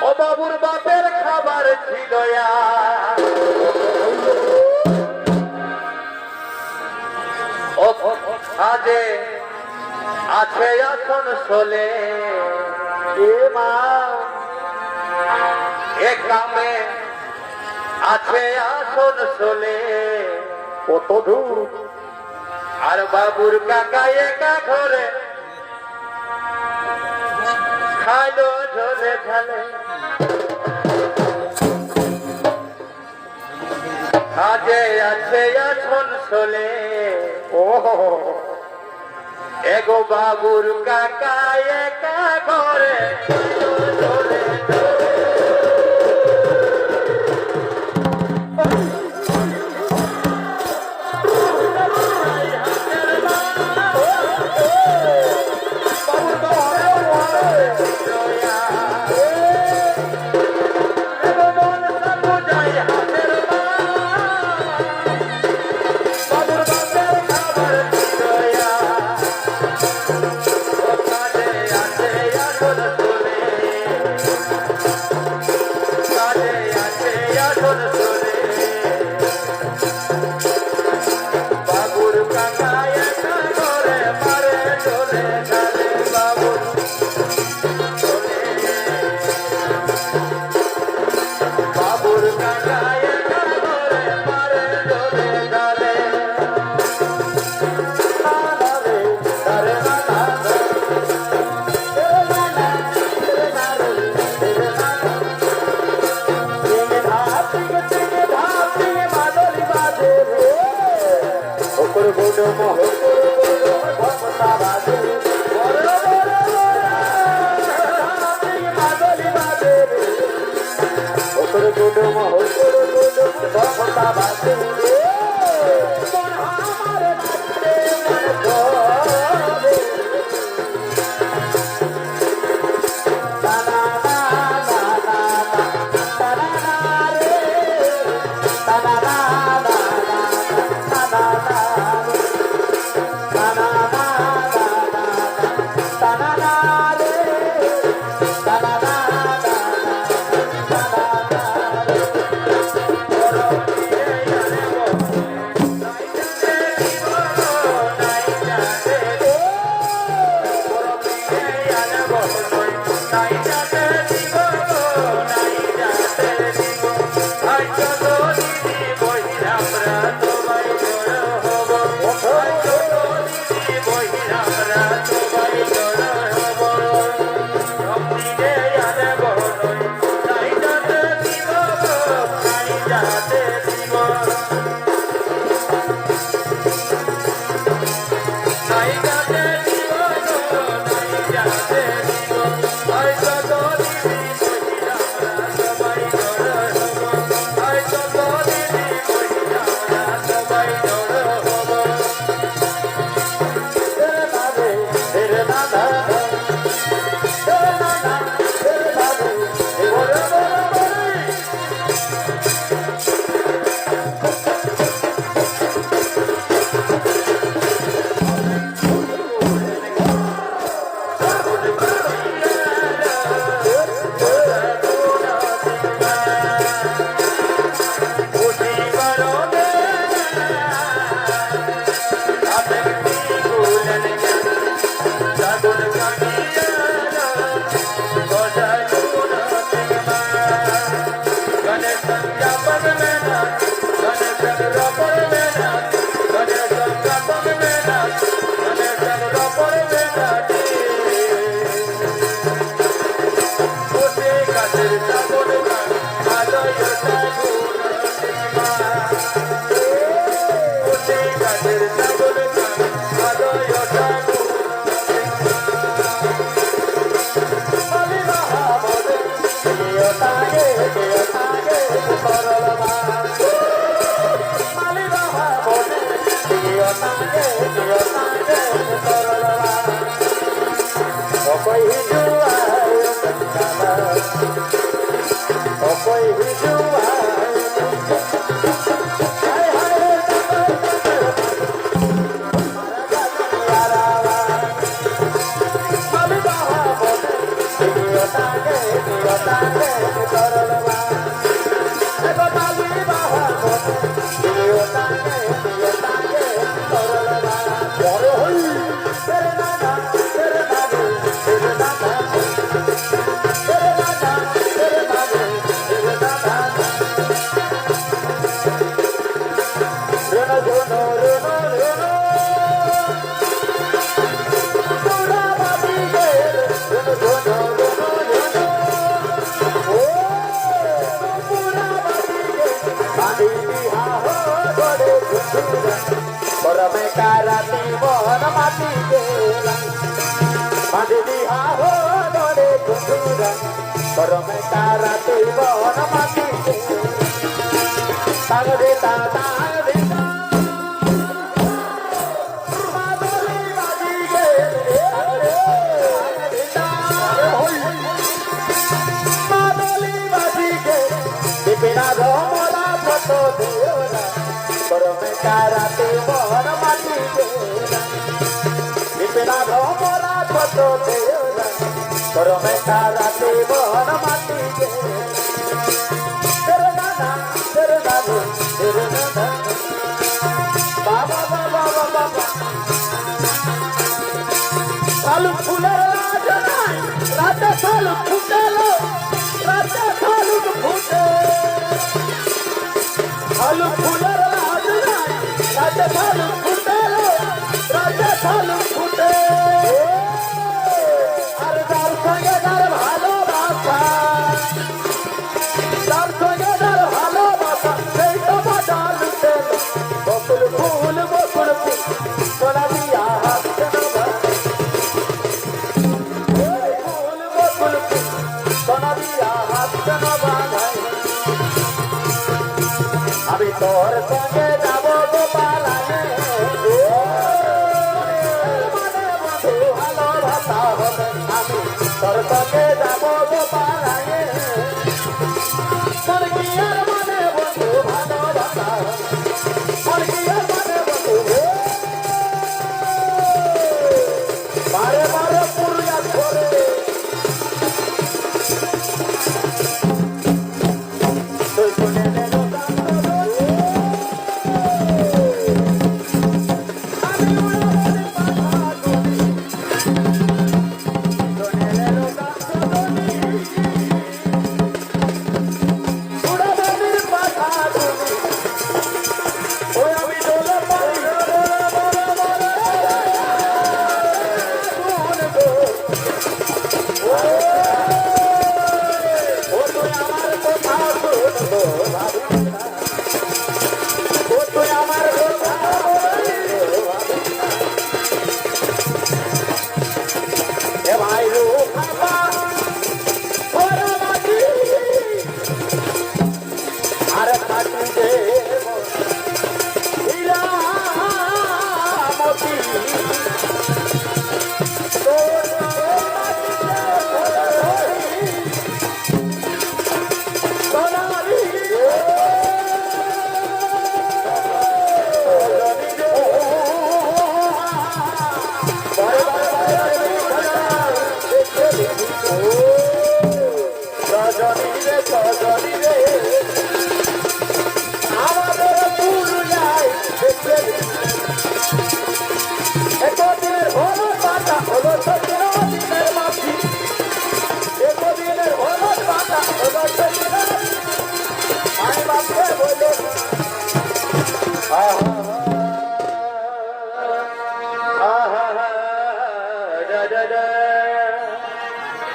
ও বাবুর বাপের খাবার ছিল আজে আছে এখন চলে এ মা এ গ্রামে আছে আসন চলে কত দূর আর বাবুর কাকা একা ঘরে খাইলো ঝোলে ঝালে আজে আছে এখন চলে ও এগো বাবুর কাকা একা ঘরে Rati Mohan Mati Gela Madhi Ha Ho Dore Kundura Paramita Rati Mohan Mati Gela Tagde Tata Dita Madhuri Mati Gela Madhuri Mati Gela Dipina Romola Pato Deora Paramita Rati Mohan Mati Gela Dipina Romola Pato Deora Paramita Rati Mohan Mati Gela Terenana Terenana Terenana Baba Baba Baba Salu Fuler Raja Raja Salu Futelo Raja Salu Fute Salu Fuler Raja Raja Salu Futelo Raja Salu Fute Ar dar sange dar bhalo basa Dar sange dar bhalo basa Sei to badal telo Bokul phul Sona diya hath na Sona diya hath na badhai Abhi tor sange jabo gopalane Halo bhata hobe Ami tor sange jabo gopalane Margiyar mane bondhu bhalo bhata Margiyar mane bondhu Bare bare purya khore Tôi শুনে নেলো আমি উড়াবো শুনে নেলো উড়াবো পাখা তুমি ওই আমি দোলে পারি ও তুই আমার কথা শুনবো ও তুই আমার কথা এ ভাই রো খাবা ওরে মাটি আর কাটি দে হীরা মোতি তোর সোনালি রজনী রে সজনী রে আমাদের পুরুলিয়ায় দেখে একদিনের হলো পাতা হলো সত্যিনের মাছি একদিনের হলো পাতা হলো সত্যিনের আমি বাপকে বললো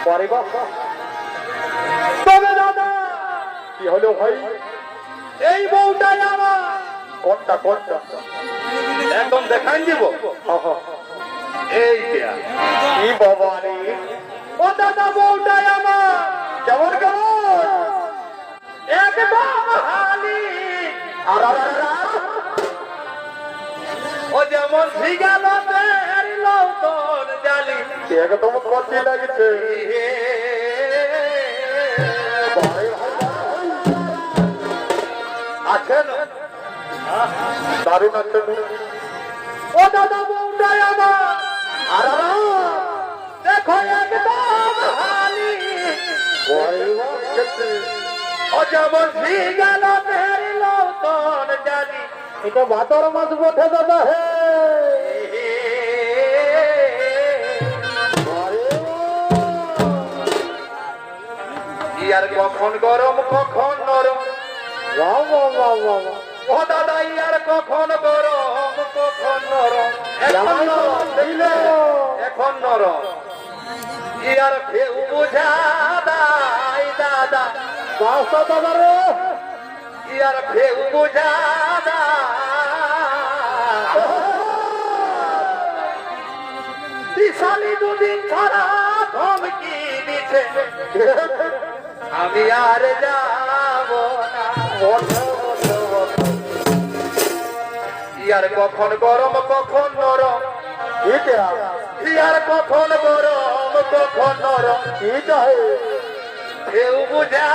পরে তবে দাদা কি হলো ভাই এই বউটাই আমার কোনটা কোনটা একদম দেখাই দিব এই কি বাবা রে ও দাদা বউটাই আমার কেমন কেমন একদম হালি আর ও যেমন ভিগাল তোর জালি একদম কচি লাগছে আছেন দারুণ আছেন ও দাদা বউটাই আমার আর দেখো একদম হালি ও যেমন ভিগাল তোর জালি এটা ভাতর মাছ বটে দাদা হে আর কখন গরম কখন নরম ও ও দাদা ইয়ার কখন গরম কখন নরম, এখন নরম দেখলে এখন নরম, ইয়ার কেউ বুঝা দাই দাদা, বাসা দাদা রে ইয়ার কেউ বুঝা দিশালি দুদিন ছাড়া ধমকি দিছে, আমি আর যাব না। ইয়ার কখন গরম কখন নরম, এটা ইয়ার কখন গরম কখন নরম, এটা কেউ বুঝা